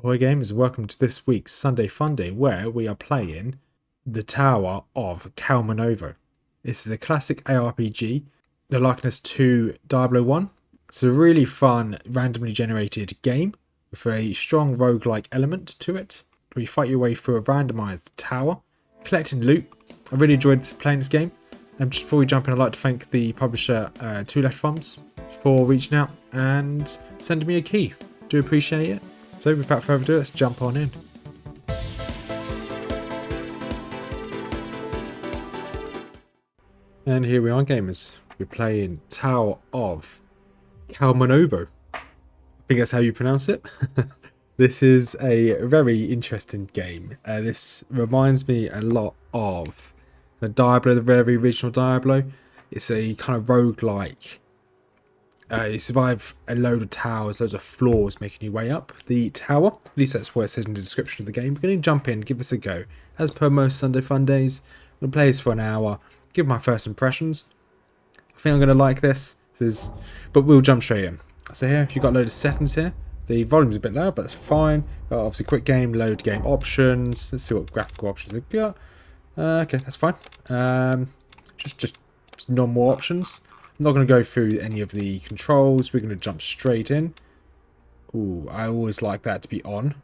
Ahoy gamers, welcome to this week's Sunday-Funday where we are playing the Tower of Kalemonvo. This is a classic ARPG, the likeness to Diablo 1. It's a really fun, randomly generated game with a strong roguelike element to it, where you fight your way through a randomised tower, collecting loot. I really enjoyed playing this game, and just before we jump in, I'd like to thank the publisher Two Left Thumbs for reaching out and sending me a key. Do appreciate it. So without further ado, let's jump on in. And here we are, gamers. We're playing Tower of Kalemonvo. I think that's how you pronounce it. This is a very interesting game. This reminds me a lot of the Diablo, the very original Diablo. It's a kind of roguelike. You survive a load of towers, loads of floors, making your way up the tower. At least that's what it says in the description of the game. We're going to jump in, give this a go. As per most Sunday Fundays, I'm going to play this for an hour, give my first impressions. I think I'm going to like this. But we'll jump straight in. So here, you've got a load of settings here. The volume's a bit loud, but that's fine. Got obviously quick game, load game options. Let's see what graphical options they've got. Okay, that's fine. Just normal options. I'm not going to go through any of the controls. We're going to jump straight in. Ooh, I always like that to be on.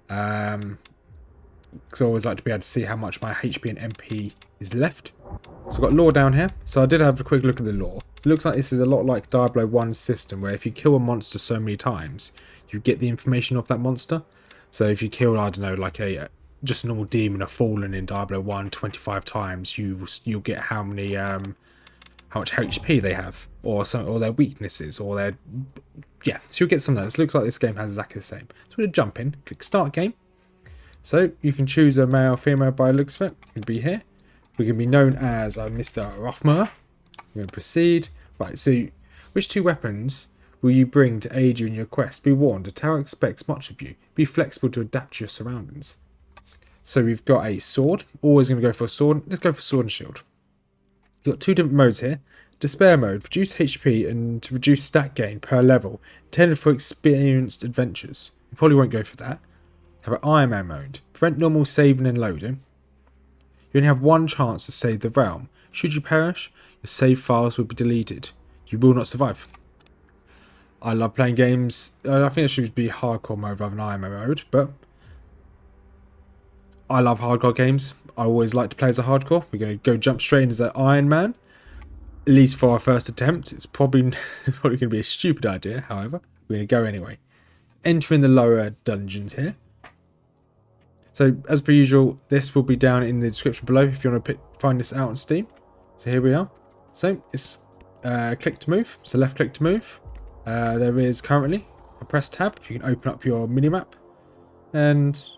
Because I always like to be able to see how much my HP and MP is left. So I've got lore down here. So I did have a quick look at the lore. So it looks like this is a lot like Diablo 1's system, where if you kill a monster so many times, you get the information of that monster. So if you kill, I don't know, like just a normal demon or fallen in Diablo 1 25 times, you'll get how much HP they have, or their weaknesses, or their... Yeah, so you'll get some of those. Looks like this game has exactly the same. So we're going to jump in, click start game. So you can choose a male or female by the looks of it. You can be here. We're going to be known as Mr Rothmers. We're going to proceed. Right, so which two weapons will you bring to aid you in your quest? Be warned, the tower expects much of you. Be flexible to adapt to your surroundings. So we've got a sword. Always going to go for a sword. Let's go for sword and shield. You've got two different modes here. Despair mode, reduce HP and to reduce stat gain per level, intended for experienced adventurers. You probably won't go for that. Have an Iron Man mode, prevent normal saving and loading. You only have one chance to save the realm. Should you perish, your save files will be deleted. You will not survive. I love playing games. I think it should be hardcore mode rather than Iron Man mode, but I love hardcore games. I always like to play as a hardcore. We're going to go jump straight in as an Iron Man. At least for our first attempt. It's probably going to be a stupid idea, however. We're going to go anyway. Entering the lower dungeons here. So, as per usual, this will be down in the description below if you want to find this out on Steam. So here we are. So, it's click to move. So left click to move. There is currently a press tab. You can open up your minimap. And...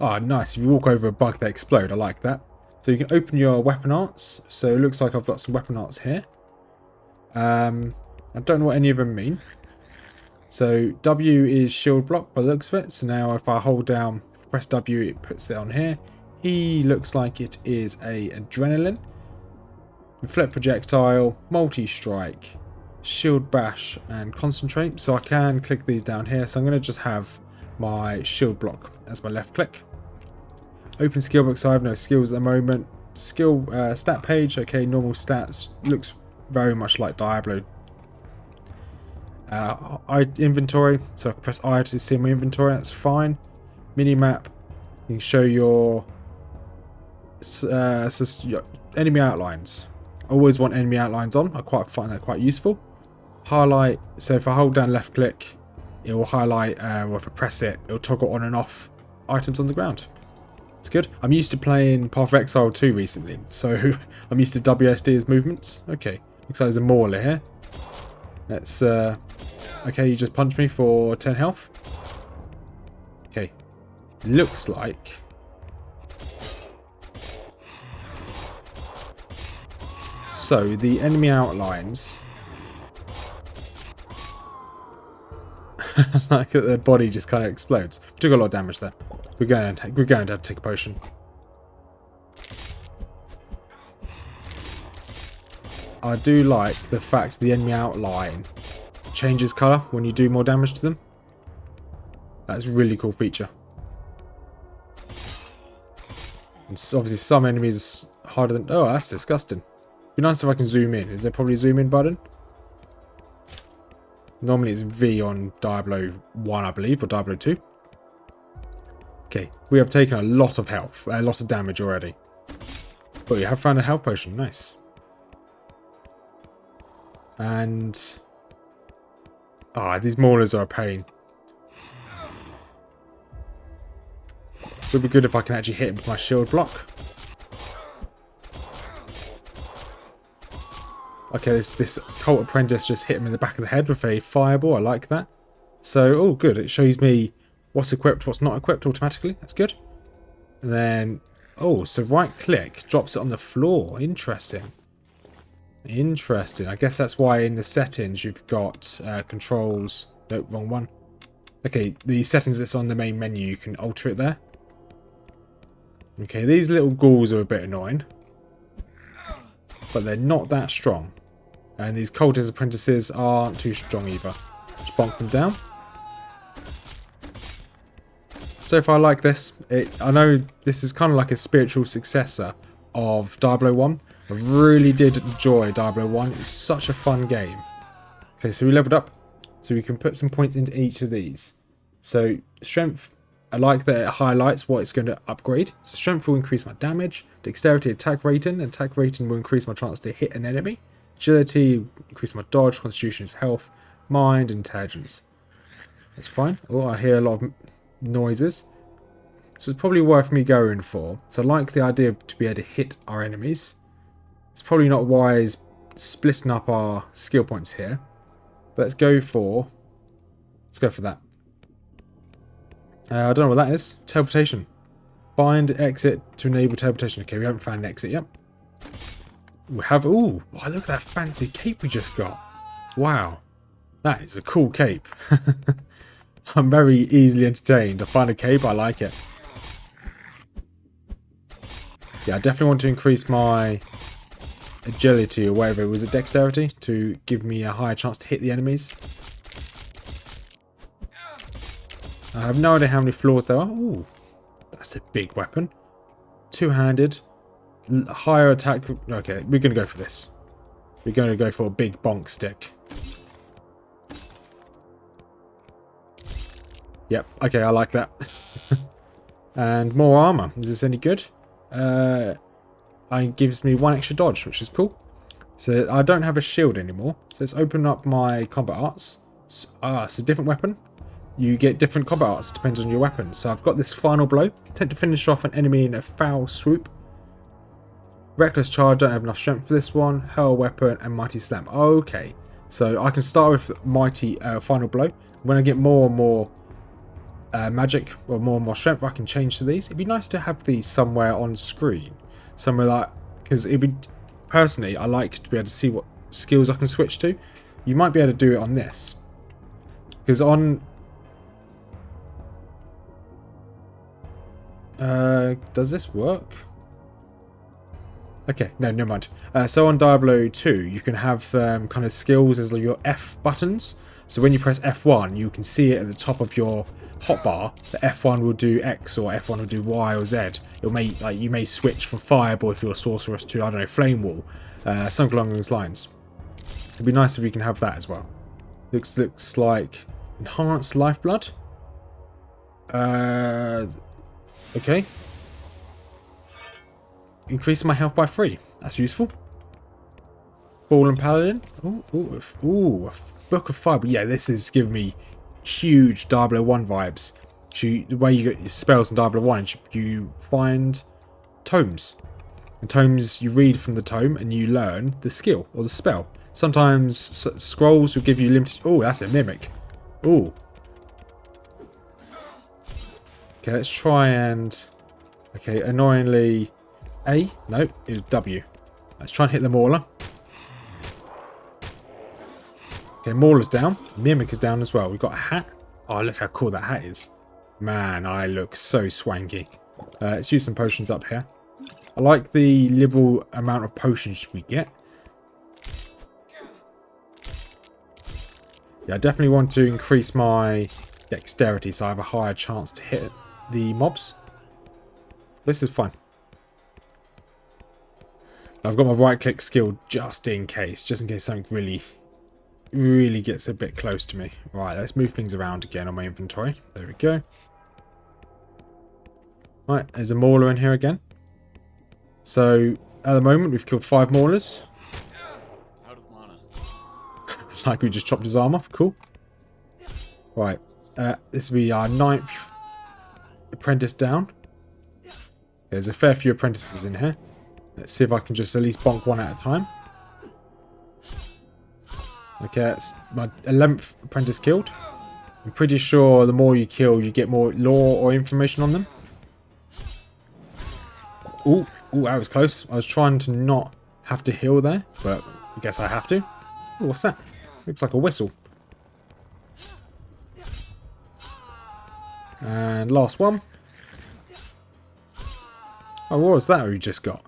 oh, nice. If you walk over a bug, they explode. I like that. So you can open your weapon arts. So it looks like I've got some weapon arts here. I don't know what any of them mean. So W is shield block by the looks of it. So now if I hold down, press W, it puts it on here. E looks like it is a adrenaline. Reflect projectile, multi-strike, shield bash, and concentrate. So I can click these down here. So I'm going to just have my shield block as my left click. Open skill book, so I have no skills at the moment. Skill stat page, okay, normal stats. Looks very much like Diablo. Inventory, so I can press I to see my inventory, that's fine. Minimap, you can show your enemy outlines. I always want enemy outlines on, I quite find that quite useful. Highlight, so if I hold down left click, it will highlight, or if I press it, it will toggle on and off items on the ground. It's good. I'm used to playing Path of Exile 2 recently, so I'm used to WSD as movements. Okay, looks like there's a mauler here. Let's, okay, you just punched me for 10 health. Okay, looks like... so, the enemy outlines... like that their body just kind of explodes. Took a lot of damage there. We're going to have to take a potion. I do like the fact the enemy outline changes colour when you do more damage to them. That's a really cool feature. And obviously some enemies are harder than... Oh, that's disgusting. Be nice if I can zoom in. Is there probably a zoom in button? Normally it's V on Diablo 1, I believe, or Diablo 2. Okay, we have taken a lot of health, a lot of damage already. But we have found a health potion, nice. And... these maulers are a pain. It would be good if I can actually hit him with my shield block. Okay, this cult apprentice just hit him in the back of the head with a fireball. I like that. So, oh, good. It shows me what's equipped, what's not equipped automatically. That's good. And then, oh, so right click drops it on the floor. Interesting. Interesting. I guess that's why in the settings you've got controls. Nope, wrong one. Okay, the settings that's on the main menu, you can alter it there. Okay, these little ghouls are a bit annoying. But they're not that strong. And these cultist apprentices aren't too strong either. Just bonk them down. So far I like this. I know this is kind of like a spiritual successor of Diablo 1. I really did enjoy Diablo 1. It was such a fun game. Okay, so we leveled up. So we can put some points into each of these. So strength, I like that it highlights what it's going to upgrade. So strength will increase my damage. Dexterity, attack rating. Attack rating will increase my chance to hit an enemy. Agility, increase my dodge. Constitution is health. Mind, intelligence. That's fine. Oh, I hear a lot of noises. So it's probably worth me going for. So I like the idea to be able to hit our enemies. It's probably not wise splitting up our skill points here. But let's go for that. I don't know what that is. Teleportation. Find exit to enable teleportation. Okay, we haven't found an exit yet. We have... Ooh, oh, look at that fancy cape we just got. Wow. That is a cool cape. I'm very easily entertained. I find a cape, I like it. Yeah, I definitely want to increase my agility or whatever. Was it dexterity? To give me a higher chance to hit the enemies. I have no idea how many floors there are. Ooh, that's a big weapon. Two-handed. Higher attack. Okay, we're going to go for this. We're going to go for a big bonk stick. Yep, okay, I like that. And more armor. Is this any good? It gives me 1 extra dodge, which is cool. So I don't have a shield anymore. So let's open up my combat arts. It's a different weapon. You get different combat arts, depends on your weapon. So I've got this final blow. Attempt to finish off an enemy in a foul swoop. Reckless charge, don't have enough strength for this one. Hurl weapon and mighty slam. Okay, so I can start with mighty final blow. When I get more and more magic or more and more strength, I can change to these. It'd be nice to have these somewhere on screen. Somewhere like, because it'd be, personally, I like to be able to see what skills I can switch to. You might be able to do it on this. Because on... does this work? Okay, no, never mind. So on Diablo 2, you can have kind of skills as your F buttons. So when you press F1, you can see it at the top of your hotbar. The F1 will do X or F1 will do Y or Z. It may, like, you may switch from Fireball if you're a sorceress to, I don't know, Flame Wall. Something along those lines. It'd be nice if we can have that as well. Looks like Enhanced Lifeblood. Okay. Increasing my health by 3. That's useful. Fallen Paladin. Ooh, a Book of Fire. Yeah, this is giving me huge Diablo 1 vibes. The way you get your spells in Diablo 1, you find tomes. And tomes, you read from the tome and you learn the skill or the spell. Sometimes scrolls will give you limited... Oh, that's a mimic. Ooh. Okay, let's try and... Okay, annoyingly... A? No, it was W. Let's try and hit the Mauler. Okay, Mauler's down. Mimic is down as well. We've got a hat. Oh, look how cool that hat is. Man, I look so swanky. Let's use some potions up here. I like the liberal amount of potions we get. Yeah, I definitely want to increase my dexterity, so I have a higher chance to hit the mobs. This is fun. I've got my right click skill just in case something really gets a bit close to me. Right, let's move things around again on my inventory. There we go. Right, there's a mauler in here again. So, at the moment, we've killed 5 maulers. Out of mana. Like we just chopped his arm off. Cool. Right, this will be our 9th apprentice down. There's a fair few apprentices in here. Let's see if I can just at least bonk one at a time. Okay, that's my 11th apprentice killed. I'm pretty sure the more you kill, you get more lore or information on them. Ooh, that was close. I was trying to not have to heal there, but I guess I have to. Ooh, what's that? Looks like a whistle. And last one. Oh, what was that we just got?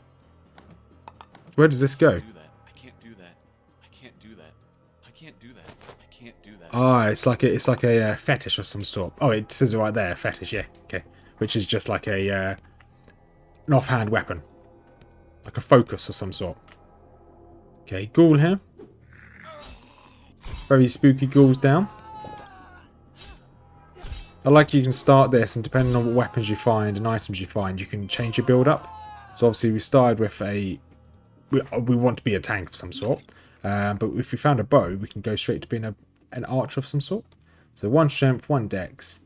Where does this go? I can't do that. I can't do that. I can't do that. I can't do that. Ah, it's like a fetish of some sort. Oh, it says it right there, fetish. Yeah, okay. Which is just like an offhand weapon, like a focus of some sort. Okay, ghoul here. Very spooky ghouls down. I like you can start this, and depending on what weapons you find and items you find, you can change your build up. So obviously we started with we want to be a tank of some sort, but if we found a bow, we can go straight to being an archer of some sort. So 1 strength, 1 dex,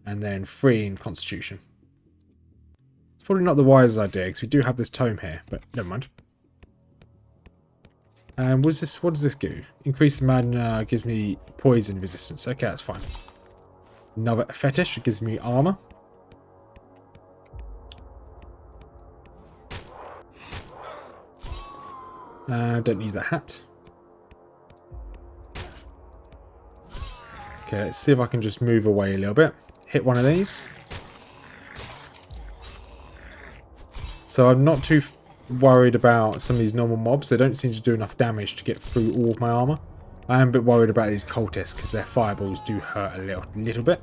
and then 3 in constitution. It's probably not the wisest idea because we do have this tome here, but never mind. And what does this do? Increase mana gives me poison resistance. Okay, that's fine. Another fetish, it gives me armor. Don't need that hat. Okay, let's see if I can just move away a little bit. Hit one of these. So I'm not too worried about some of these normal mobs. They don't seem to do enough damage to get through all of my armor. I am a bit worried about these cultists because their fireballs do hurt a little bit.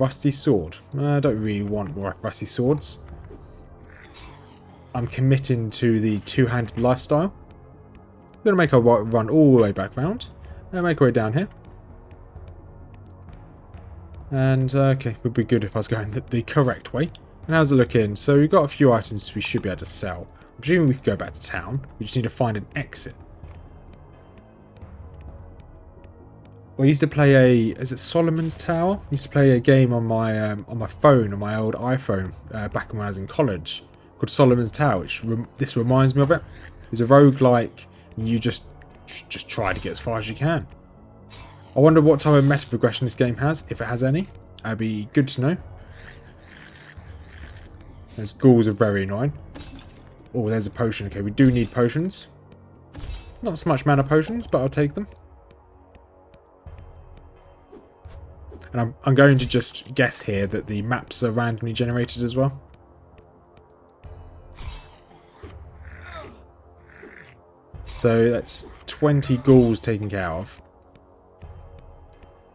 Rusty sword. I don't really want more rusty swords. I'm committing to the two-handed lifestyle. I'm going to make our run all the way back round. And make our way down here. And, okay, it would be good if I was going the correct way. And how's it looking? So we've got a few items we should be able to sell. I'm presuming we could go back to town. We just need to find an exit. I used to play is it Solomon's Tower? I used to play a game on my phone, on my old iPhone, back when I was in college, called Solomon's Tower, which this reminds me of it. It's a roguelike, and you just try to get as far as you can. I wonder what type of meta progression this game has, if it has any. That'd be good to know. Those ghouls are very annoying. Oh, there's a potion. Okay, we do need potions. Not so much mana potions, but I'll take them. And I'm going to just guess here that the maps are randomly generated as well. So that's 20 ghouls taken care of.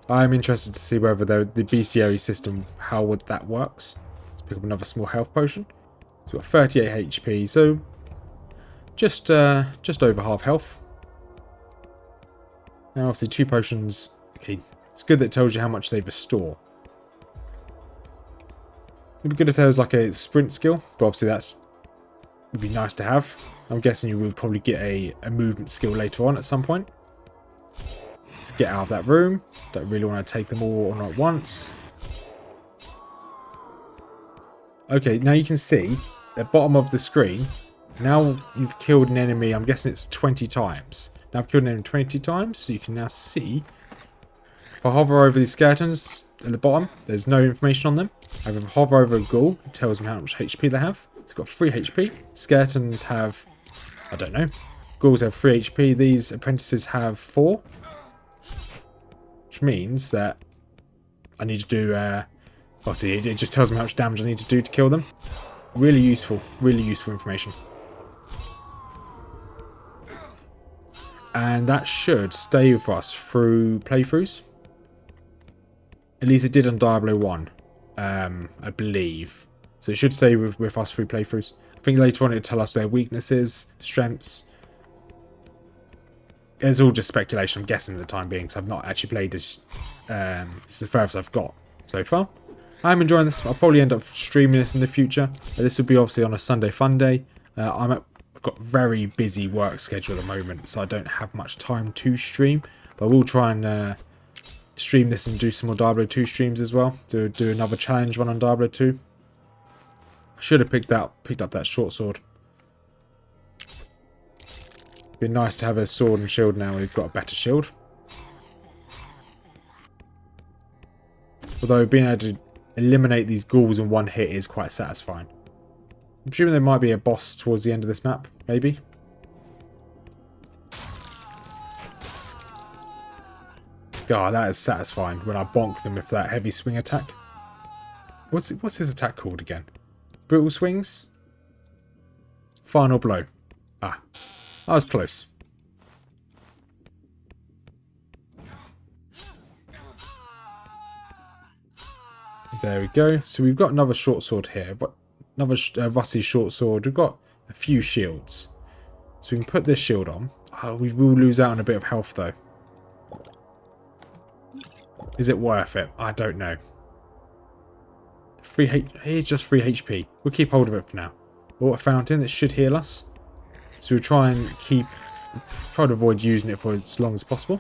I'm interested to see whether the bestiary system, how would that works. Let's pick up another small health potion. So we've got 38 HP, so just over half health. And obviously 2 potions. Okay, it's good that it tells you how much they restore. It'd be good if there was like a sprint skill, but obviously that's would be nice to have. I'm guessing you will probably get a movement skill later on at some point. Let's get out of that room. Don't really want to take them all on at once. Okay, now you can see at the bottom of the screen, now you've killed an enemy, I'm guessing it's 20 times. Now I've killed an enemy 20 times, so you can now see. If I hover over these skeletons at the bottom, there's no information on them. If I hover over a ghoul, it tells them how much HP they have. It's got 3 HP. Skeletons have, I don't know. Ghouls have 3 HP. These apprentices have 4. Which means that I need to do, obviously it just tells me how much damage I need to do to kill them. Really useful information. And that should stay with us through playthroughs. At least it did on Diablo 1, I believe. So it should say with us through playthroughs. I think later on it'll tell us their weaknesses, strengths. It's all just speculation, I'm guessing at the time being, because I've not actually played this. It's the furthest I've got so far. I'm enjoying this. I'll probably end up streaming this in the future. This will be obviously on a Sunday-Funday. I've got a very busy work schedule at the moment, so I don't have much time to stream. But I will try and stream this and do some more Diablo 2 streams as well. Do another challenge one on Diablo 2. I should have picked up that short sword. Be nice to have a sword and shield now. We've got a better shield. Although being able to eliminate these ghouls in one hit is quite satisfying. I'm assuming there might be a boss towards the end of this map, maybe. God, that is satisfying when I bonk them with that heavy swing attack. What's his attack called again? Brutal swings? Final blow. Ah, I was close. There we go. So we've got another short sword here. Another rusty short sword. We've got a few shields. So we can put this shield on. Oh, we will lose out on a bit of health though. Is it worth it? I don't know. Here's just 3 HP. We'll keep hold of it for now. Water fountain that should heal us. So we'll try to avoid using it for as long as possible.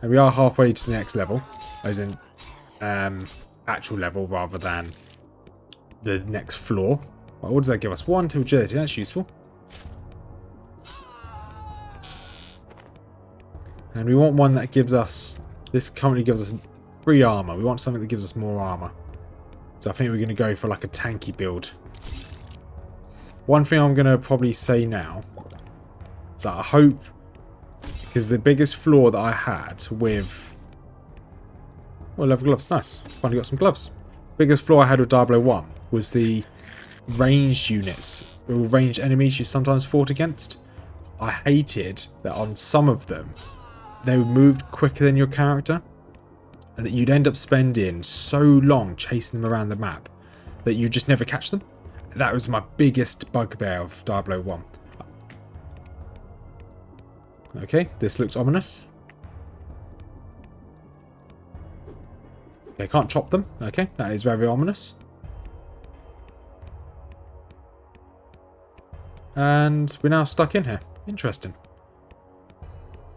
And we are halfway to the next level, as in actual level rather than the next floor. Well, what does that give us? 1 to agility. That's useful. And we want one that gives us. This currently gives us 3 armor. We want something that gives us more armor. So I think we're going to go for like a tanky build. One thing I'm going to probably say now is that I hope, because the biggest flaw that I had with... Well, leather gloves, nice. Finally got some gloves. Biggest flaw I had with Diablo 1 was the ranged units, or ranged enemies you sometimes fought against. I hated that on some of them, they moved quicker than your character, and that you'd end up spending so long chasing them around the map that you just never catch them. That was my biggest bugbear of Diablo 1. Okay, this looks ominous. They can't chop them. Okay, that is very ominous. And we're now stuck in here. Interesting.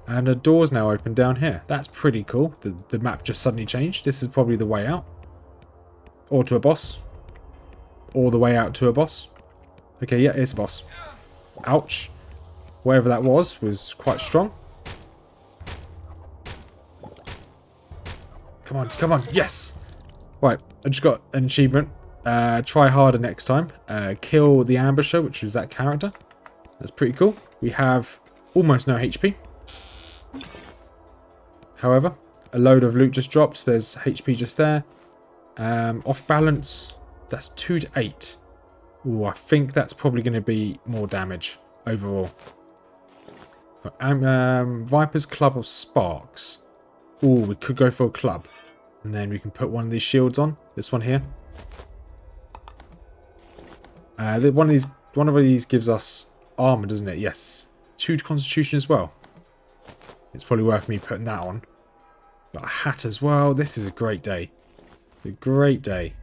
And a door's now open down here. That's pretty cool. The map just suddenly changed. This is probably the way out. Or to a boss. Or the way out to a boss. Okay, yeah, it's a boss. Ouch. Whatever that was quite strong. Come on, come on, yes! Right, I just got an achievement. Try harder next time. Kill the ambusher, which is that character. That's pretty cool. We have almost no HP. However, a load of loot just drops. There's HP just there. Off balance, that's 2 to 8. Ooh, I think that's probably going to be more damage overall. Viper's Club of Sparks. Ooh, we could go for a club. And then we can put one of these shields on. This one here. One of these gives us armor, doesn't it? Yes. 2 to Constitution as well. It's probably worth me putting that on. Got a hat as well. This is a great day. It's a great day.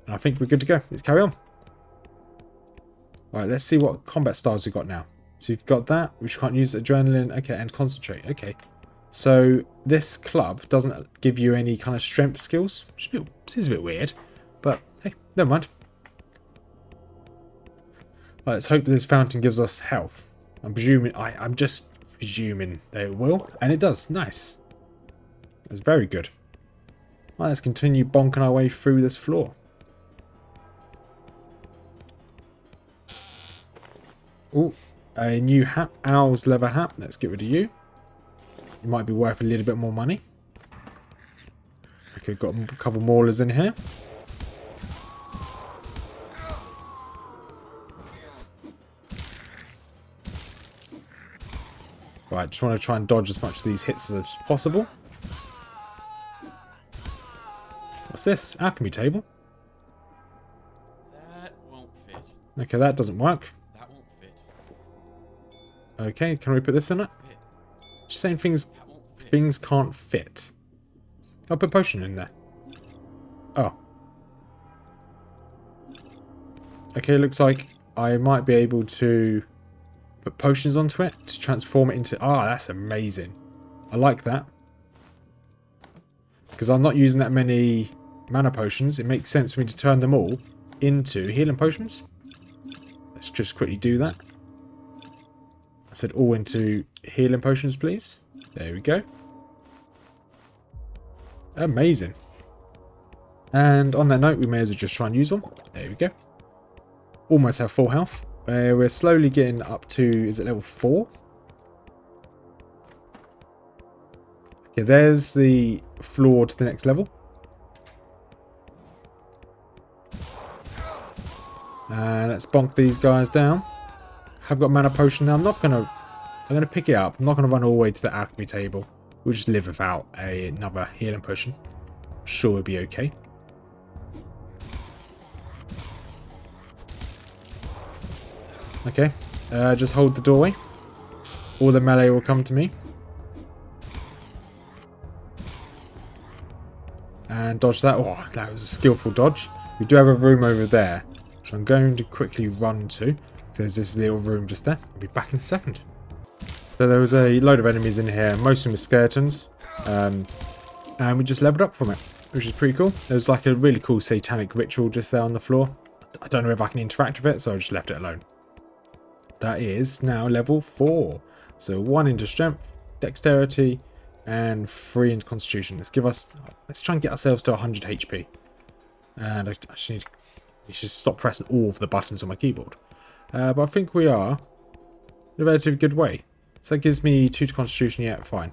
And I think we're good to go. Let's carry on. Alright, let's see what combat styles we've got now. So we've got that, which can't use adrenaline. Okay, and concentrate. Okay. So this club doesn't give you any kind of strength skills, which is a bit weird. But hey, never mind. Right, let's hope this fountain gives us health. I'm just presuming that it will. And it does. Nice. That's very good. Right, let's continue bonking our way through this floor. Oh, a new hat. Owl's leather hat. Let's get rid of you. You might be worth a little bit more money. Okay, got a couple maulers in here. Right, just want to try and dodge as much of these hits as possible. What's this? Alchemy table. That won't fit. Okay, that doesn't work. That won't fit. Okay, can we put this in it? Fit. Just saying things That won't fit. things can't fit. I'll put potion in there. Oh. Okay, looks like I might be able to put potions onto it to transform it into... Ah, that's amazing. I like that. Because I'm not using that many mana potions, it makes sense for me to turn them all into healing potions. Let's just quickly do that. I said all into healing potions, please. There we go. Amazing. And on that note, we may as well just try and use one. There we go. Almost have full health. We're slowly getting up to, is it level 4? Okay, there's the floor to the next level. And let's bonk these guys down. I've got mana potion now. I'm gonna pick it up. I'm not gonna run all the way to the alchemy table. We'll just live without another healing potion. I'm sure we'll be okay. Okay, just hold the doorway. All the melee will come to me. And dodge that. Oh, that was a skillful dodge. We do have a room over there, which I'm going to quickly run to. So there's this little room just there. I'll be back in a second. So there was a load of enemies in here. Most of them are skeletons. And we just leveled up from it, which is pretty cool. There's like a really cool satanic ritual just there on the floor. I don't know if I can interact with it, so I just left it alone. That is now level 4. So 1 into strength, dexterity, and 3 into constitution. Let's try and get ourselves to 100 HP. And I just need to stop pressing all of the buttons on my keyboard. But I think we are in a relatively good way. So that gives me 2 to constitution. Yeah, fine.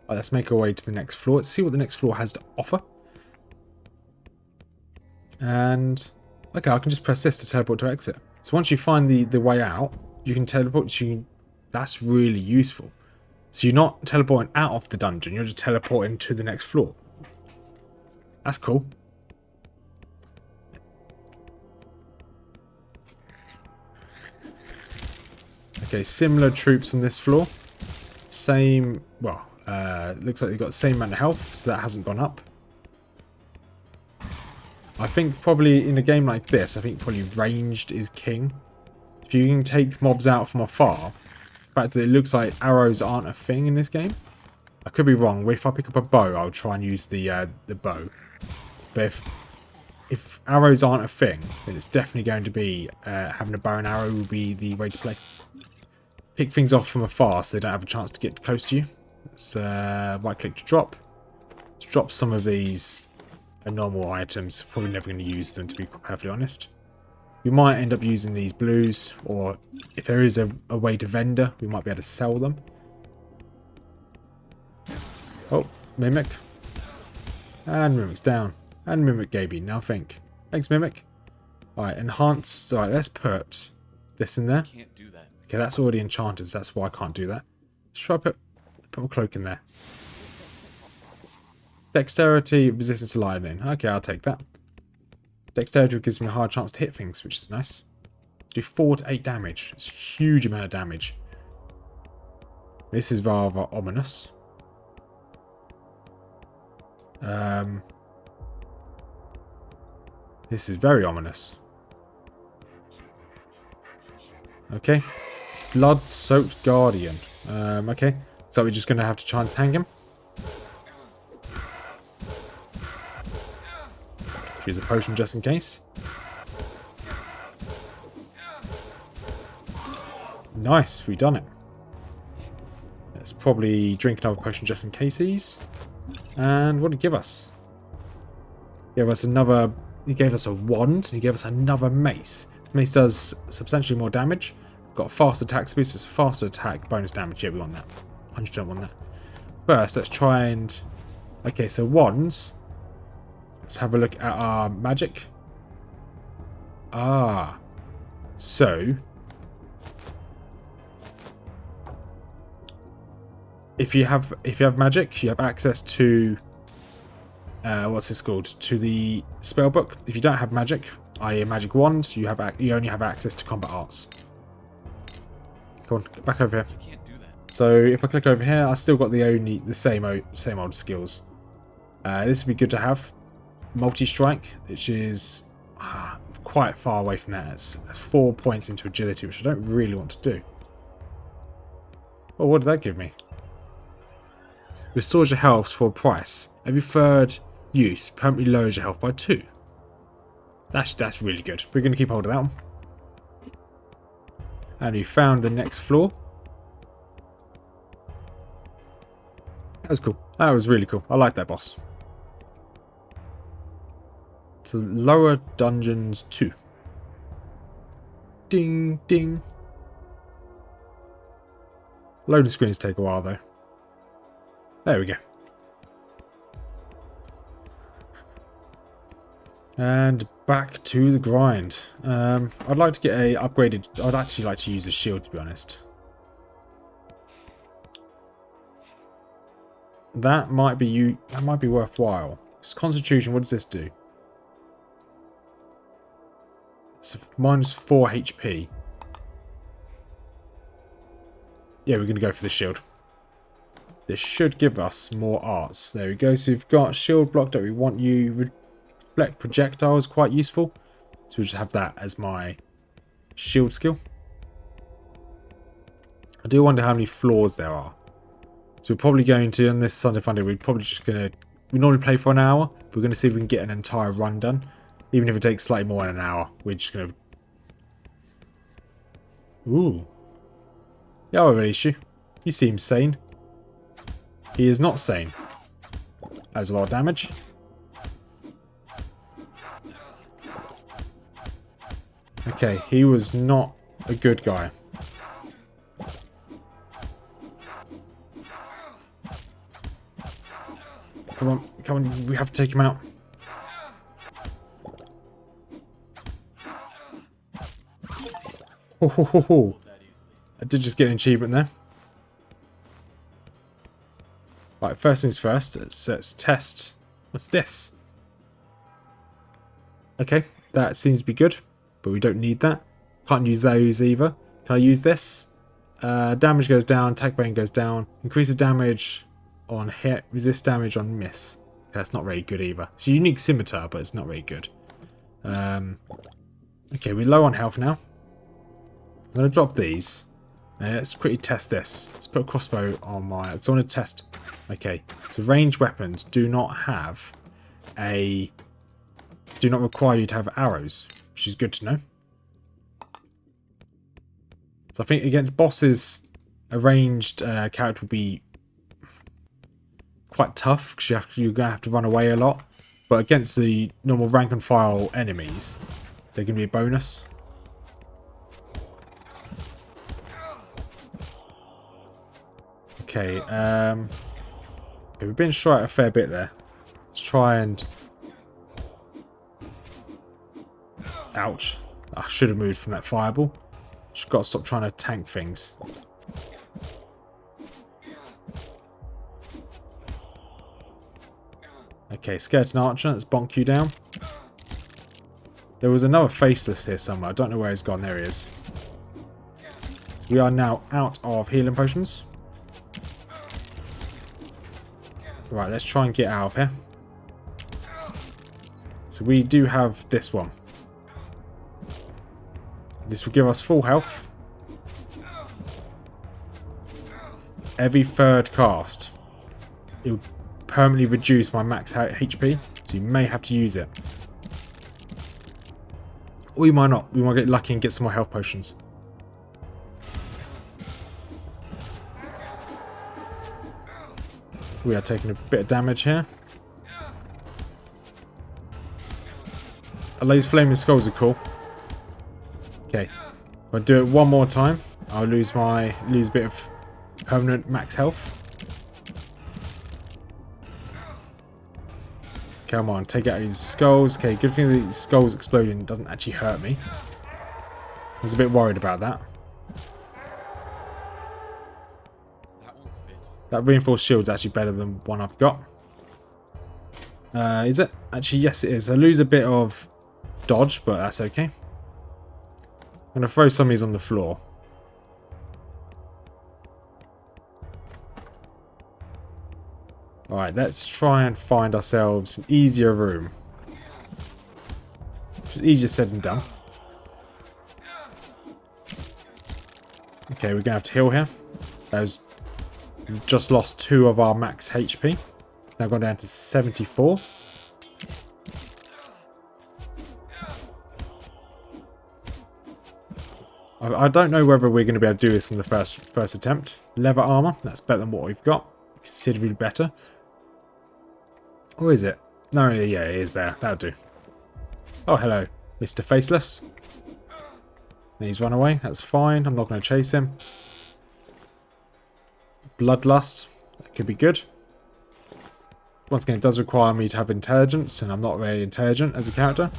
Right, let's make our way to the next floor. Let's see what the next floor has to offer. And okay, I can just press this to teleport to exit. So once you find the way out, you can teleport. That's really useful. So you're not teleporting out of the dungeon, you're just teleporting to the next floor. That's cool. Okay, similar troops on this floor. Same, well, looks like they've got the same amount of health, so that hasn't gone up. I think probably in a game like this, I think probably ranged is king. If you can take mobs out from afar, the fact that it looks like arrows aren't a thing in this game. I could be wrong. If I pick up a bow, I'll try and use the bow. But if arrows aren't a thing, then it's definitely going to be having a bow and arrow will be the way to play. Pick things off from afar so they don't have a chance to get close to you. Let's right click to drop. Let's drop some of these normal items. Probably never going to use them, to be perfectly honest. We might end up using these blues, or if there is a way to vendor, we might be able to sell them. Oh, Mimic. And Mimic's down. And Mimic gave me nothing. Thanks, Mimic. Alright, enhanced. Alright, let's put this in there. Can't do that. Okay, that's already enchanted, so that's why I can't do that. Let's try to put my cloak in there. Dexterity, resistance to lightning. Okay, I'll take that. Dexterity gives me a hard chance to hit things, which is nice. Do 4 to 8 damage. It's a huge amount of damage. This is rather ominous. This is very ominous. Okay. Blood-soaked guardian. Okay. So we're just going to have to try and tang him. Use a potion just in case. Nice, we've done it. Let's probably drink another potion just in cases. And what did he give us? He gave us another. He gave us a wand. He gave us another mace. This mace does substantially more damage. Got a fast attack speed, so it's a faster attack, bonus damage. Yeah, we want that. 100% want that. First, let's try and. Okay, so wands. Let's have a look at our magic. Ah. So. if you have magic, you have access to what's this called? To the spell book. If you don't have magic, i.e. a magic wand, you only have access to combat arts. Come on, get back over here. I can't do that. So if I click over here, I still got the same old skills. This would be good to have. Multi-strike, which is quite far away from that. It's 4 points into agility, which I don't really want to do. Well, what did that give me? Restores your health for a price. Every third use permanently lowers your health by 2. That's really good. We're going to keep hold of that one. And we found the next floor. That was cool. That was really cool. I like that boss. It's Lower Dungeons 2. Ding, ding. Loading screens take a while, though. There we go. And back to the grind. I'd like to get a upgraded... I'd actually like to use a shield, to be honest. That might be worthwhile. It's Constitution, what does this do? It's minus 4 HP. Yeah, we're going to go for the shield. This should give us more arts. There we go. So we've got shield block that we want you. Reflect projectiles, quite useful. So we'll just have that as my shield skill. I do wonder how many floors there are. So we're probably going to, on this Sunday-Funday, we're probably just going to... We normally play for an hour. But we're going to see if we can get an entire run done. Even if it takes slightly more than an hour. We're just going to... Ooh. Yeah, I have an issue. He seems sane. He is not sane. That was a lot of damage. Okay, he was not a good guy. Come on, come on, we have to take him out. Oh, I did just get an achievement there. Right, first things first, let's test. What's this? Okay, that seems to be good, but we don't need that. Can't use those either. Can I use this? Damage goes down, attack rating goes down, increases damage on hit, resist damage on miss. That's not very good either. It's a unique scimitar, but it's not very good. Okay, we're low on health now. I'm going to drop these. Let's quickly test this. Let's put a crossbow on my... I want to test... Okay, so ranged weapons do not have a... Do not require you to have arrows, which is good to know. So I think against bosses, a ranged character will be quite tough, because you're going to have to run away a lot. But against the normal rank and file enemies, they're going to be a bonus. Okay, we've been shot a fair bit there. Let's try and... Ouch. I should have moved from that fireball. Just got to stop trying to tank things. Okay, skeleton archer, let's bonk you down. There was another faceless here somewhere. I don't know where he's gone. There he is. So we are now out of healing potions. Right, let's try and get out of here. So we do have this one. This will give us full health. Every third cast, it will permanently reduce my max HP, so you may have to use it. Or you might not. We might get lucky and get some more health potions. We are taking a bit of damage here. Those flaming skulls are cool. Okay, if I do it one more time, I'll lose a bit of permanent max health. Come on, take out these skulls. Okay, good thing the skulls exploding doesn't actually hurt me. I was a bit worried about that. That won't fit. That reinforced shield's actually better than one I've got. Is it? Actually, yes it is. I lose a bit of dodge, but that's okay. I'm going to throw some of these on the floor. Alright, let's try and find ourselves an easier room. Which is easier said than done. Okay, we're going to have to heal here. We've just lost 2 of our max HP. It's now gone down to 74. I don't know whether we're going to be able to do this in the first attempt. Leather armor, that's better than what we've got. Considerably better. Or is it? No, yeah, it is better. That'll do. Oh, hello, Mr. Faceless. He's run away. That's fine. I'm not going to chase him. Bloodlust. That could be good. Once again, it does require me to have intelligence, and I'm not very intelligent as a character.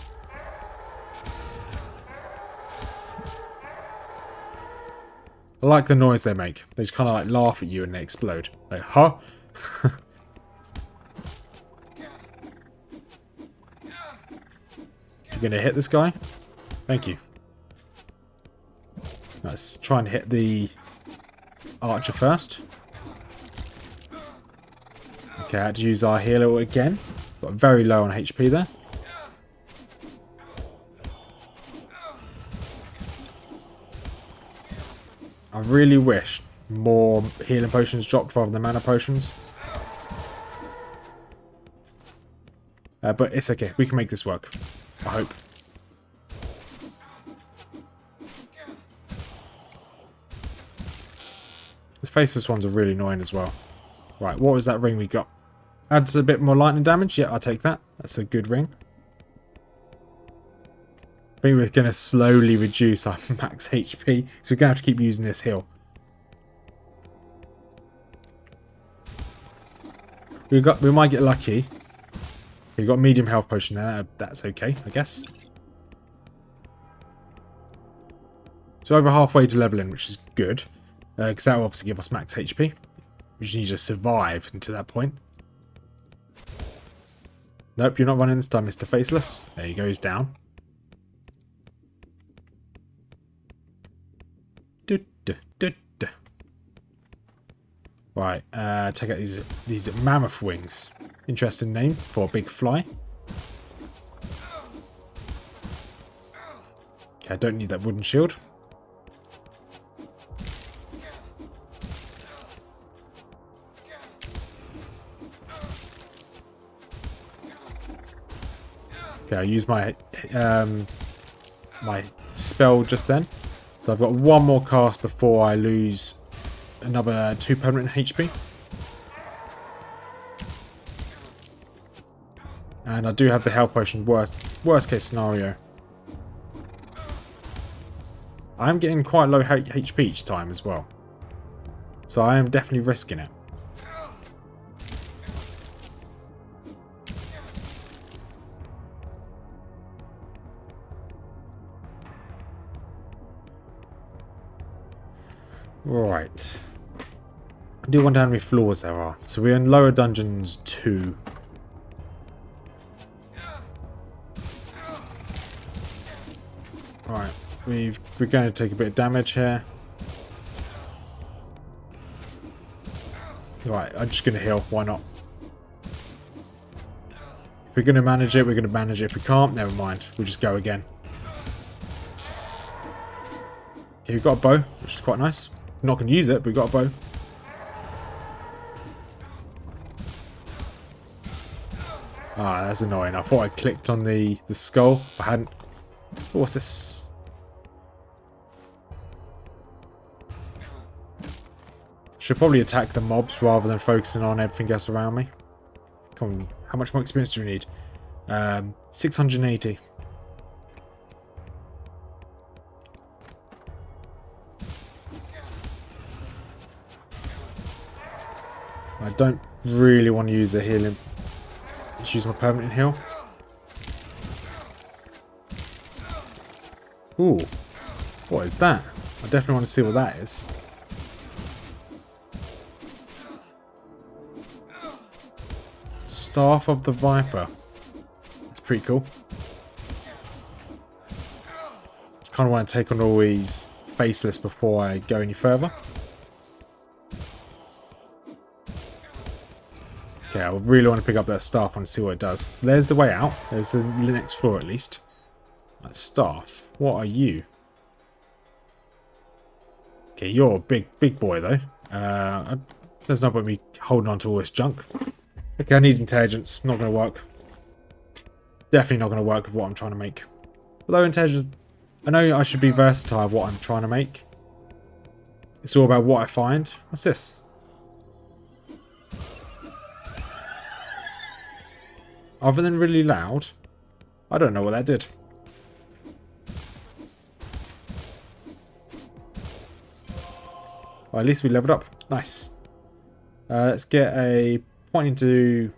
I like the noise they make. They just kind of like laugh at you and they explode. Like, huh? You're going to hit this guy? Thank you. Let's try and hit the archer first. Okay, I had to use our healer again. Got very low on HP there. I really wish more healing potions dropped rather than mana potions. But it's okay. We can make this work. I hope. The faceless ones are really annoying as well. Right, what was that ring we got? Adds a bit more lightning damage. Yeah, I'll take that. That's a good ring. I think we're going to slowly reduce our max HP. So we're going to have to keep using this heal. We might get lucky. We've got medium health potion there. That's okay, I guess. So over halfway to leveling, which is good. Because that will obviously give us max HP. We just need to survive until that point. Nope, you're not running this time, Mr. Faceless. There you go, he's down. Right, take out these mammoth wings. Interesting name for a big fly. Okay, I don't need that wooden shield. Okay, I use my my spell just then. So I've got one more cast before I lose another 2 permanent HP. And I do have the health potion, worst case scenario. I'm getting quite low HP each time as well. So I am definitely risking it. Right. I do wonder how many floors there are. So we're in lower dungeons 2. Right. We're going to take a bit of damage here. Right, I'm just going to heal. Why not? If we're going to manage it, we're going to manage it. If we can't, never mind. We'll just go again. Okay, we've got a bow, which is quite nice. I'm not going to use it, but we've got a bow. Ah, that's annoying. I thought I clicked on the skull. I hadn't. What's this? Should probably attack the mobs rather than focusing on everything else around me. Come on, how much more experience do we need? 680. I don't really want to use a healing. Just use my permanent heal. Ooh, what is that? I definitely want to see what that is. Staff of the Viper. It's pretty cool. Kind of want to take on all these faceless before I go any further. Okay, I really want to pick up that staff and see what it does. There's the way out. There's the next floor at least. Right, staff. What are you? Okay, you're a big boy though. There's no point me holding on to all this junk. Okay, I need intelligence. Not going to work. Definitely not going to work with what I'm trying to make. Although intelligence, I know I should be versatile with what I'm trying to make. It's all about what I find. What's this? Other than really loud, I don't know what that did. Well, at least we leveled up. Nice. Let's get a point into...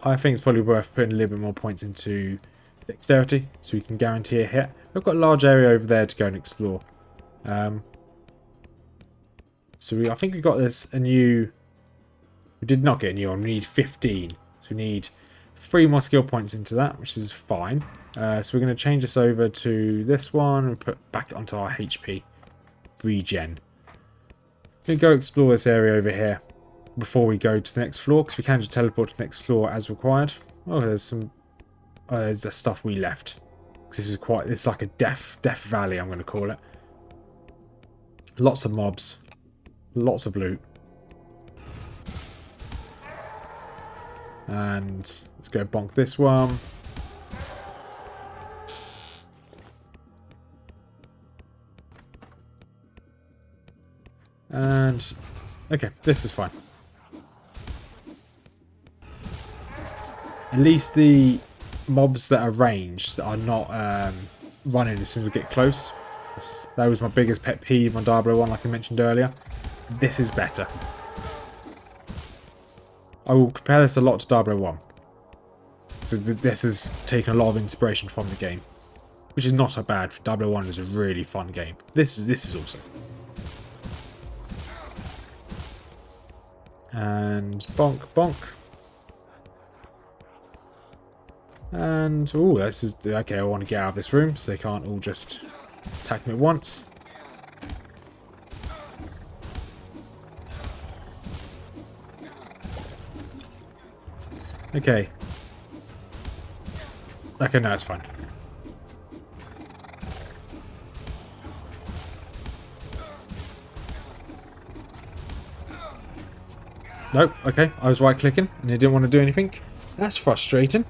I think it's probably worth putting a little bit more points into dexterity so we can guarantee a hit. We've got a large area over there to go and explore. I think we got this a new... We did not get a new one. We need 15. So we need 3 more skill points into that, which is fine. So we're going to change this over to this one and put back onto our HP regen. We're going to go explore this area over here before we go to the next floor, because we can just teleport to the next floor as required. Oh, there's some... there's the stuff we left. This is quite... It's like a death valley, I'm going to call it. Lots of mobs. Lots of loot. And let's go bonk this one. And okay, this is fine. At least the mobs that are ranged are not running as soon as I get close. That was my biggest pet peeve on Diablo 1, like I mentioned earlier. This is better. I will compare this a lot to Diablo 1. So this has taken a lot of inspiration from the game, which is not so bad. Diablo 1 is a really fun game. This is awesome. And bonk, bonk. And oh, this is okay. I want to get out of this room so they can't all just attack me at once. Okay. Okay, no, it's fine. Nope, okay. I was right-clicking and it didn't want to do anything. That's frustrating.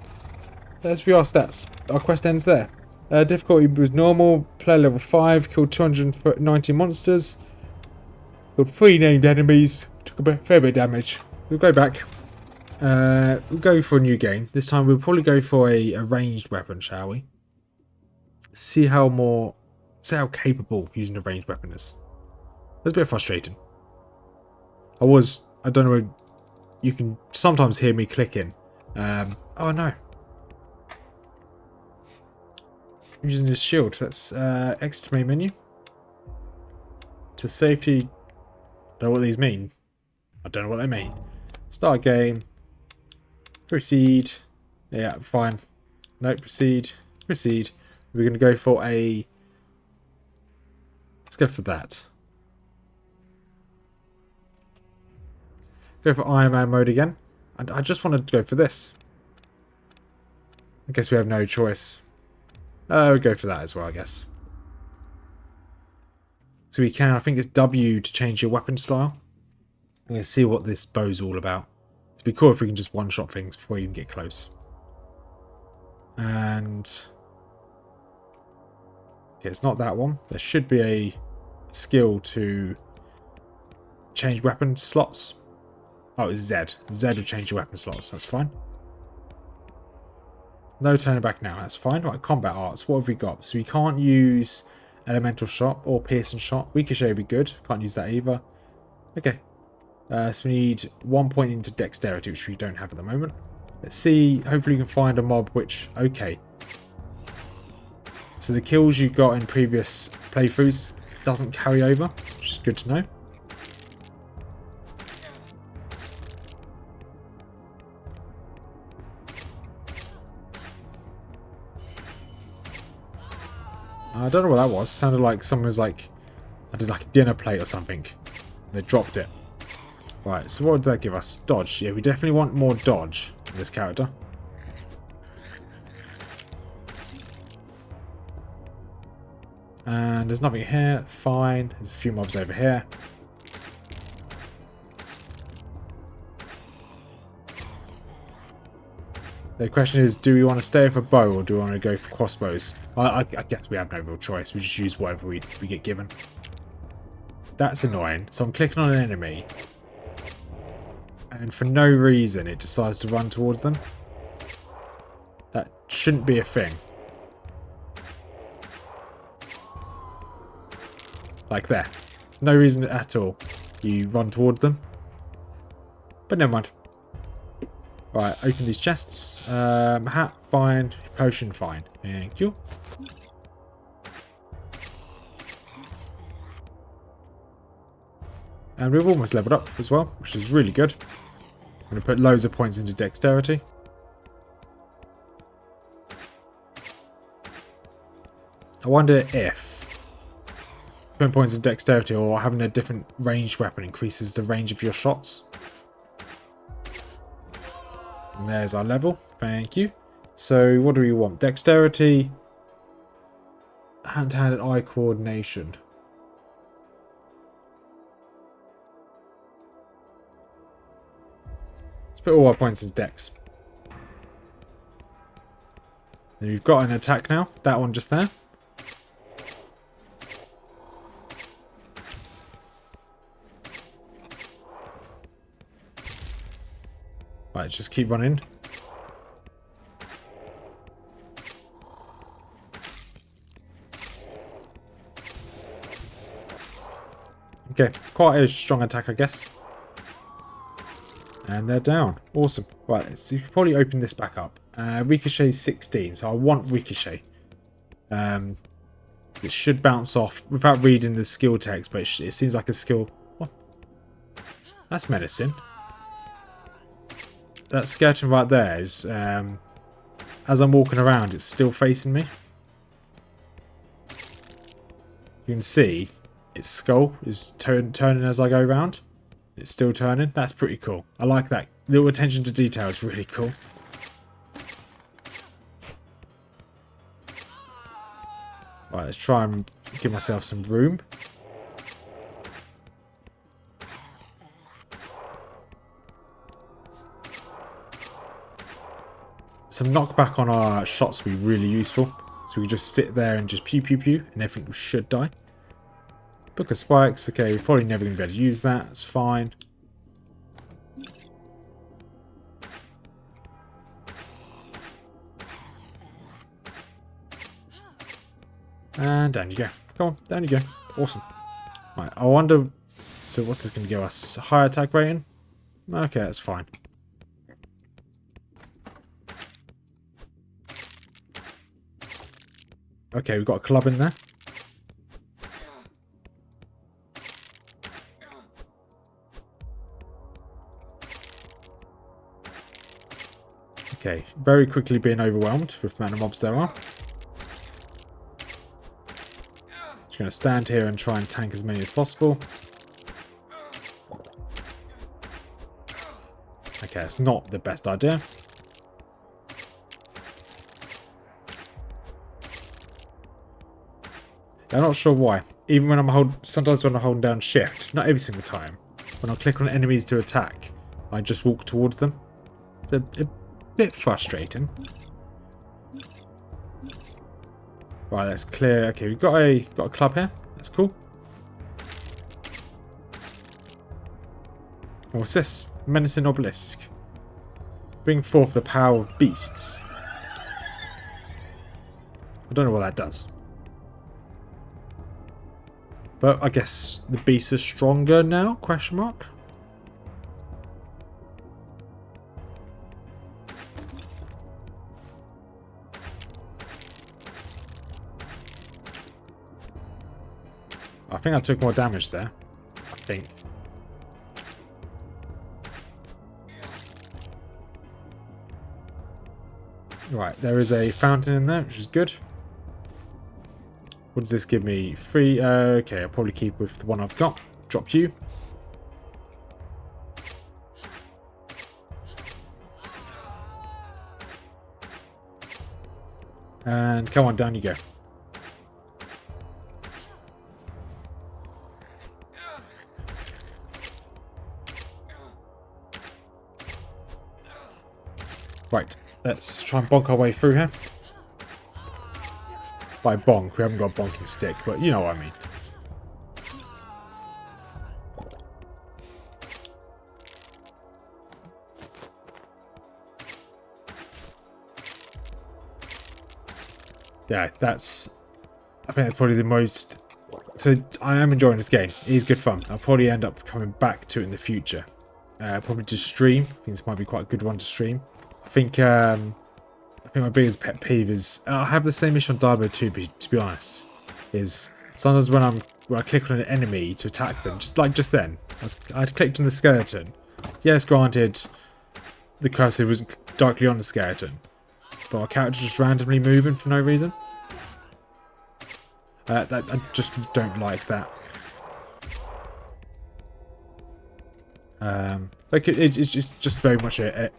Let's view our stats. Our quest ends there. Difficulty was normal. Player level 5. Killed 290 monsters. Killed 3 named enemies. Took a fair bit of damage. We'll go back. We'll go for a new game. This time we'll probably go for a ranged weapon, shall we? See how capable using a ranged weapon is. That's a bit frustrating. I don't know, you can sometimes hear me clicking. Oh no. I'm using this shield. That's exit main menu. To safety. Don't know what these mean. I don't know what they mean. Start game. Proceed. Yeah, fine. No, proceed. Proceed. We're going to go for a... Let's go for that. Go for Iron Man mode again. And I just wanted to go for this. I guess we have no choice. We'll go for that as well, I guess. So we can, I think it's W to change your weapon style. I'm going to see what this bow's all about. It'd be cool if we can just one-shot things before you even get close. And... okay, it's not that one. There should be a skill to change weapon slots. Oh, it's Z. Z will change your weapon slots. That's fine. No turning back now. That's fine. Right, combat arts. What have we got? So we can't use elemental shot or piercing shot. Ricochet would be good. Can't use that either. Okay. So we need 1 point into dexterity, which we don't have at the moment. Let's see. Hopefully we can find a mob which... okay. So the kills you got in previous playthroughs doesn't carry over, which is good to know. I don't know what that was. Sounded like someone was like... I did like a dinner plate or something. They dropped it. Right, so what did that give us? Dodge. Yeah, we definitely want more dodge in this character. And there's nothing here. Fine. There's a few mobs over here. The question is, do we want to stay with a bow or do we want to go for crossbows? I guess we have no real choice. We just use whatever we get given. That's annoying. So I'm clicking on an enemy. And for no reason it decides to run towards them. That shouldn't be a thing. Like there. No reason at all. You run toward them. But never mind. Right, open these chests. Hat, fine. Potion, fine. Thank you. And we've almost leveled up as well, which is really good. I'm going to put loads of points into dexterity. I wonder if putting points in dexterity or having a different ranged weapon increases the range of your shots. And there's our level. Thank you. So what do we want? Dexterity. Hand-to-hand and eye coordination. Let's put all our points into dex. And we've got an attack now. That one just there. Right, just keep running. Okay, quite a strong attack, I guess. And they're down. Awesome. Right, so you can probably open this back up. Ricochet 16, so I want Ricochet. It should bounce off without reading the skill text, but it seems like a skill... What? That's menacing. That skeleton right there is, as I'm walking around, it's still facing me. You can see its skull is turning as I go around. It's still turning. That's pretty cool. I like that. Little attention to detail is really cool. Right, let's try and give myself some room. Some knockback on our shots will be really useful. So we can just sit there and just pew pew pew and everything should die. Book of spikes. Okay, we're probably never going to be able to use that. It's fine. And down you go. Come on, down you go. Awesome. Right, I wonder... So what's this going to give us? A high attack rating? Okay, that's fine. Okay, we've got a club in there. Okay, very quickly being overwhelmed with the amount of mobs there are. Just going to stand here and try and tank as many as possible. Okay, it's not the best idea. I'm not sure why. Even when sometimes when I'm holding down shift, not every single time, when I click on enemies to attack, I just walk towards them. It's a bit frustrating. Right, let's clear. Okay, we've got a club here. That's cool. What's this? Menacing obelisk. Bring forth the power of beasts. I don't know what that does. But I guess the beasts are stronger now? Question mark. I think I took more damage there. I think. Right, there is a fountain in there, which is good. What does this give me? 3. Okay, I'll probably keep with the one I've got. Drop you. And come on, down you go. Right, let's try and bonk our way through here. By bonk, we haven't got a bonking stick, but you know what I mean. Yeah, I think that's probably the most... So, I am enjoying this game. It is good fun. I'll probably end up coming back to it in the future. Probably just stream. I think this might be quite a good one to stream. I think my biggest pet peeve is... I have the same issue on Diablo 2, but to be honest, is sometimes when I click on an enemy to attack them, just then, I clicked on the skeleton. Yes, granted, the cursor was directly on the skeleton, but my character's just randomly moving for no reason. I just don't like that. Like it's just very much a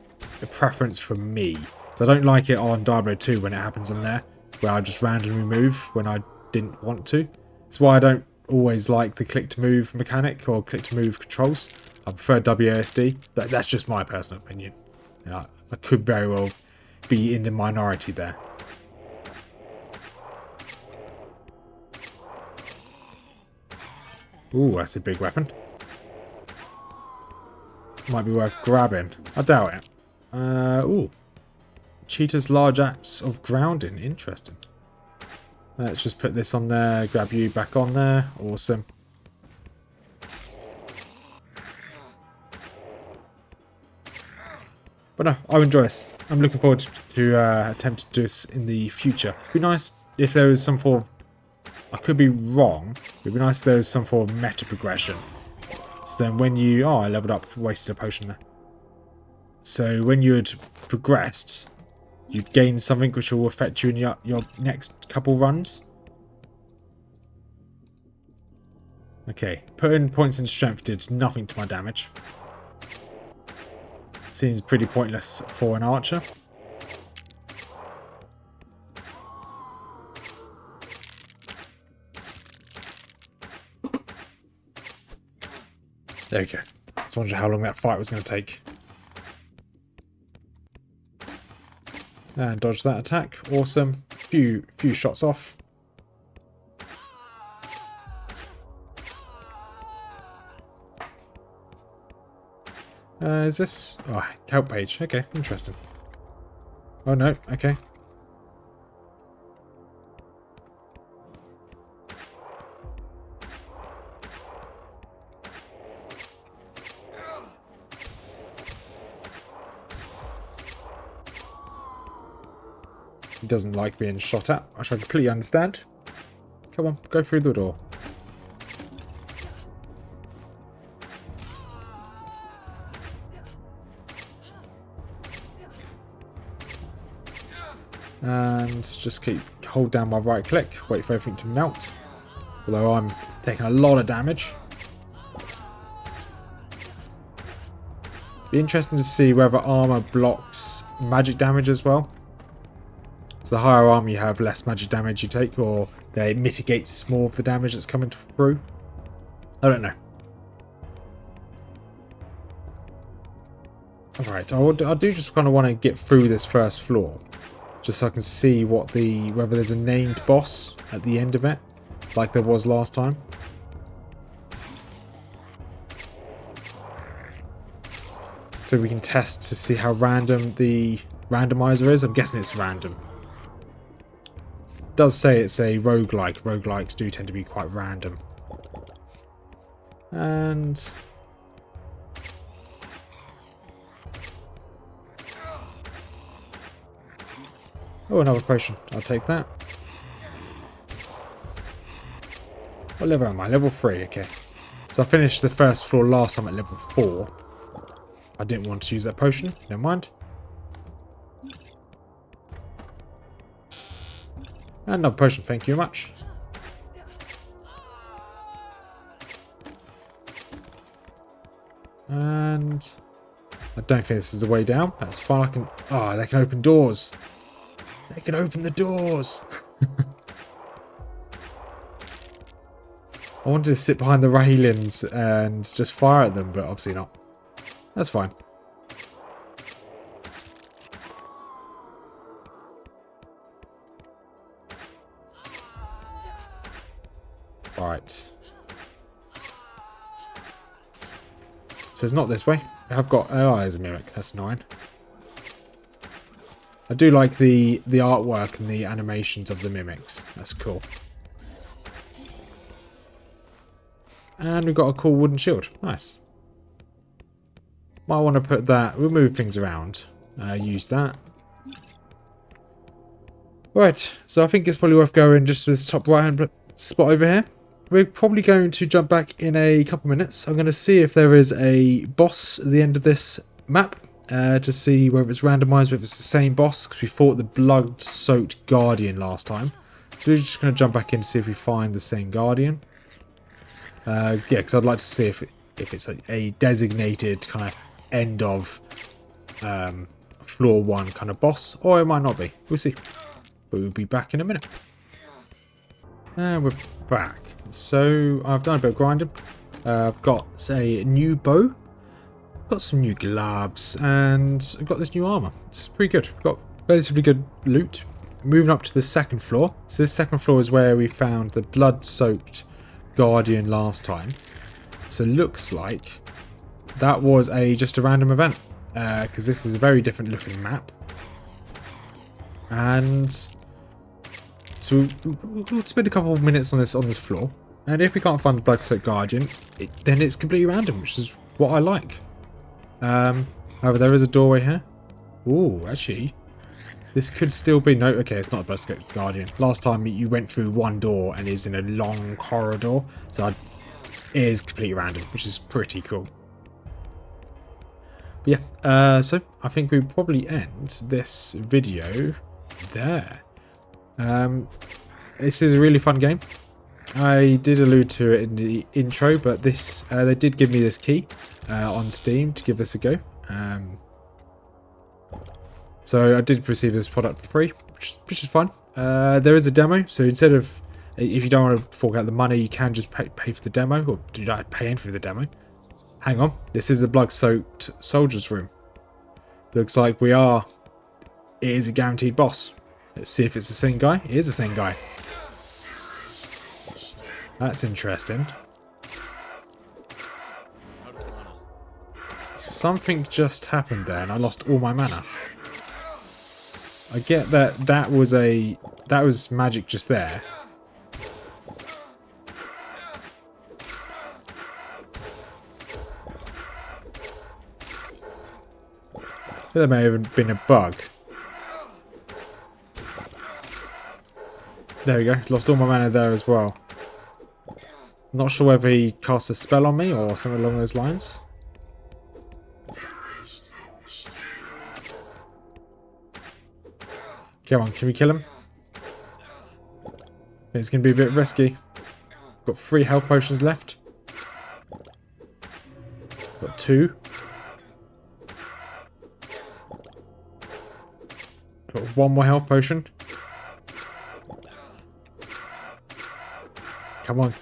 preference from me. So I don't like it on Diablo 2 when it happens on there, where I just randomly move when I didn't want to. That's why I don't always like the click to move mechanic or click to move controls. I prefer WASD, but that's just my personal opinion. You know, I could very well be in the minority there. Ooh, that's a big weapon. Might be worth grabbing. I doubt it. Ooh. Cheetah's large axe of grounding. Interesting. Let's just put this on there. Grab you back on there. Awesome. But no, I enjoy this. I'm looking forward to attempt to do this in the future. It'd be nice if there was some form of... I could be wrong. It'd be nice if there was some form of meta progression. So then when you... Oh, I leveled up. Wasted a potion there. So when you had progressed, you'd gain something which will affect you in your next couple runs. Okay. Putting points in strength did nothing to my damage. Seems pretty pointless for an archer. There we go. I was wondering how long that fight was going to take. And dodge that attack. Awesome. Few shots off. Is this... Oh, help page. Okay, interesting. Oh no, okay. He doesn't like being shot at, which I completely understand. Come on, go through the door. And just hold down my right click, wait for everything to melt. Although I'm taking a lot of damage. Be interesting to see whether armor blocks magic damage as well. So the higher armor you have, less magic damage you take, or it mitigates more of the damage that's coming through. I don't know. Alright, I do just kind of want to get through this first floor. Just so I can see whether there's a named boss at the end of it, like there was last time. So we can test to see how random the randomizer is. I'm guessing it's random. It does say it's a roguelike. Roguelikes do tend to be quite random. And... oh, another potion. I'll take that. What level am I? Level 3, okay. So I finished the first floor last time at level 4. I didn't want to use that potion. Never mind. Another potion, thank you very much. And I don't think this is the way down. That's fine. I can... Oh, they can open doors. They can open the doors. I wanted to sit behind the railings and just fire at them, but obviously not. That's fine. Right. So it's not this way. I've got AI as a mimic. That's annoying. I do like the artwork and the animations of the mimics. That's cool. And we've got a cool wooden shield. Nice. Might want to put that... We'll move things around. Use that. Right. So I think it's probably worth going just to this top right-hand spot over here. We're probably going to jump back in a couple minutes. I'm going to see if there is a boss at the end of this map. To see whether it's randomised, whether it's the same boss. Because we fought the blood-soaked Guardian last time. So we're just going to jump back in to see if we find the same Guardian. Yeah, because I'd like to see if it's a designated kind of end of floor 1 kind of boss, or it might not be. We'll see. But we'll be back in a minute. And we're back. So I've done a bit of grinding. I've got a new bow, got some new gloves, and I've got this new armor. It's pretty good. I've got relatively good loot. Moving up to the second floor. So this second floor is where we found the blood-soaked Guardian last time. So looks like that was just a random event, because this is a very different looking map. And so we'll spend a couple of minutes on this floor, and if we can't find the blood-soaked Guardian, then it's completely random, which is what I like. However, there is a doorway here. Ooh, actually, this could still be... No, okay, it's not a blood-soaked Guardian. Last time you went through one door and is in a long corridor, so it is completely random, which is pretty cool. But yeah, so I think we'll probably end this video there. This is a really fun game. I did allude to it in the intro, but this they did give me this key on Steam to give this a go. So I did receive this product for free, which is fun. There is a demo, so instead of... If you don't want to fork out the money, you can just pay for the demo, or do not pay in for the demo. Hang on, this is the blood-soaked soldier's room. Looks like we are... It is a guaranteed boss. Let's see if it's the same guy. It is the same guy. That's interesting. Something just happened there, and I lost all my mana. I get that that was magic just there. There may have been a bug. There we go. Lost all my mana there as well. Not sure whether he cast a spell on me or something along those lines. Come on, can we kill him? It's going to be a bit risky. Got 3 health potions left. Got 2. Got 1 more health potion. Come on.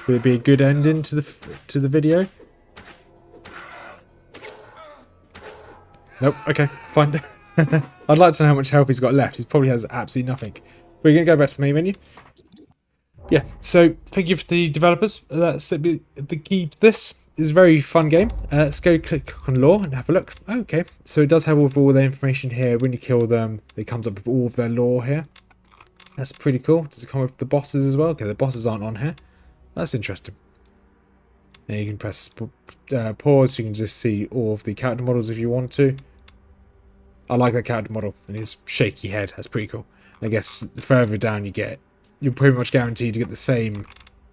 Will it be a good ending to the video? Nope. Okay, fine. I'd like to know how much health he's got left. He probably has absolutely nothing. We're going to go back to the main menu. Yeah, so thank you for the developers. That's the key to this. It's a very fun game. Let's go click on lore and have a look. Okay, so it does have all their information here. When you kill them, it comes up with all of their lore here. That's pretty cool. Does it come up with the bosses as well? Okay, the bosses aren't on here. That's interesting. And you can press pause. You can just see all of the character models if you want to. I like that character model and his shaky head. That's pretty cool. I guess the further down you get, you're pretty much guaranteed to get the same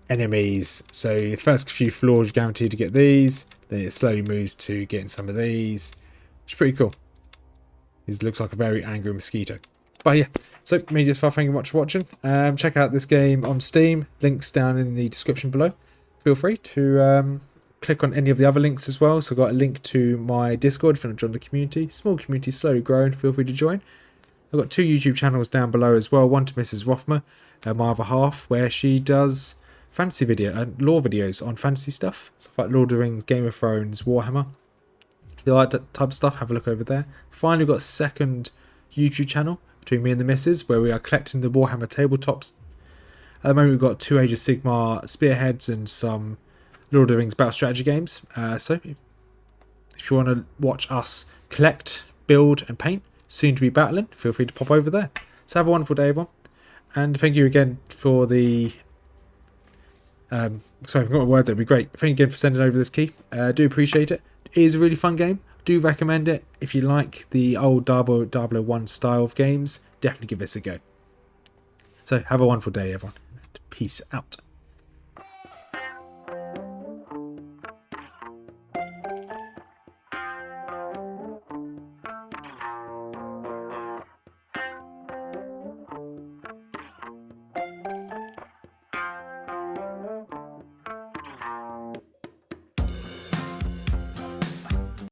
enemies. So the first few floors, you're guaranteed to get these. Then it slowly moves to getting some of these. Which is pretty cool. He looks like a very angry mosquito. But yeah, so thank you very much for watching. Check out this game on Steam. Links down in the description below. Feel free to click on any of the other links as well. So I've got a link to my Discord if you want to join the community. Small community, slowly growing. Feel free to join. I've got 2 YouTube channels down below as well. One to Mrs Rothmers, my other half, where she does fantasy lore videos on fantasy stuff. Stuff like Lord of the Rings, Game of Thrones, Warhammer. If you like that type of stuff, have a look over there. Finally, we've got a second YouTube channel between me and the missus, where we are collecting the Warhammer tabletops. At the moment, we've got 2 Age of Sigmar spearheads and some Lord of the Rings battle strategy games. So, if you want to watch us collect, build, and paint, soon to be battling, feel free to pop over there. So have a wonderful day, everyone. And thank you again for the... sorry, I've got my words, that'd be great. Thank you again for sending over this key. Do appreciate it. It is a really fun game. Do recommend it. If you like the old Diablo 1 style of games, definitely give this a go. So have a wonderful day, everyone. Peace out.